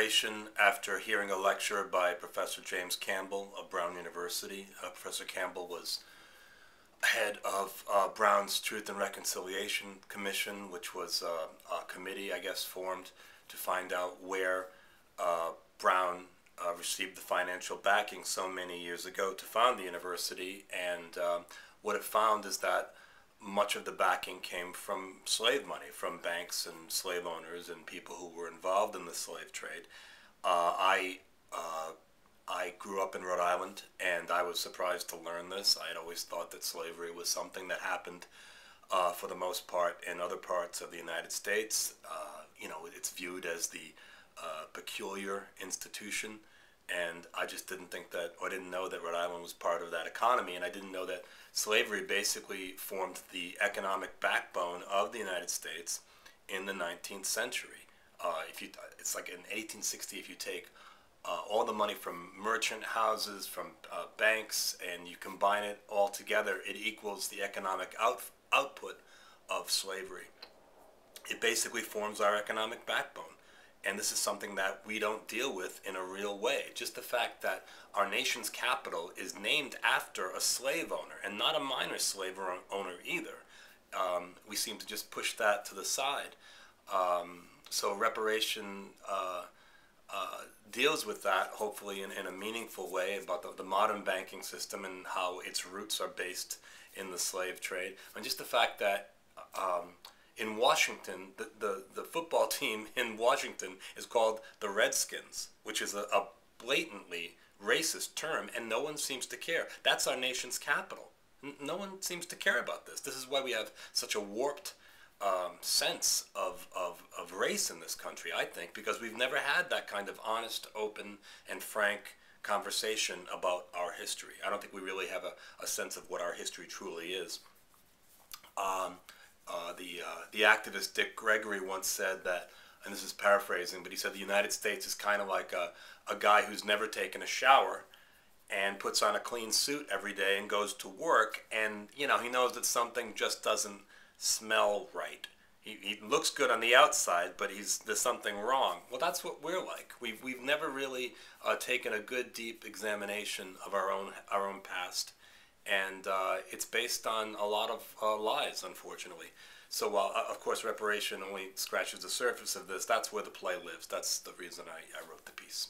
Reparation after hearing a lecture by Professor James Campbell of Brown University. Professor Campbell was head of Brown's Truth and Reconciliation Commission, which was a committee, I guess, formed to find out where Brown received the financial backing so many years ago to found the university. And what it found is that much of the backing came from slave money, from banks and slave owners and people who were involved in the slave trade. I grew up in Rhode Island, and I was surprised to learn this. I had always thought that slavery was something that happened, for the most part, in other parts of the United States. It's viewed as the peculiar institution, and I just didn't think that, or didn't know that Rhode Island was part of that economy, and I didn't know that slavery basically formed the economic backbone of the United States in the 19th century. It's like in 1860, if you take all the money from merchant houses, from banks, and you combine it all together, it equals the economic output of slavery. It basically forms our economic backbone. And this is something that we don't deal with in a real way. Just the fact that our nation's capital is named after a slave owner, and not a minor slave owner either. We seem to just push that to the side. So reparation deals with that, hopefully in a meaningful way, about the modern banking system and how its roots are based in the slave trade. And just the fact that in Washington, the football team in Washington is called the Redskins, which is a blatantly racist term, and no one seems to care. That's our nation's capital. No one seems to care about this. This is why we have such a warped sense of race in this country, I think, because we've never had that kind of honest, open, and frank conversation about our history. I don't think we really have a sense of what our history truly is. The activist Dick Gregory once said that, and this is paraphrasing, but he said the United States is kind of like a guy who's never taken a shower and puts on a clean suit every day and goes to work, and he knows that something just doesn't smell right. He looks good on the outside, but there's something wrong. Well, that's what we're like. We've never really taken a good, deep examination of our own past. And it's based on a lot of lies, unfortunately. So while, of course, reparation only scratches the surface of this, that's where the play lives. That's the reason I wrote the piece.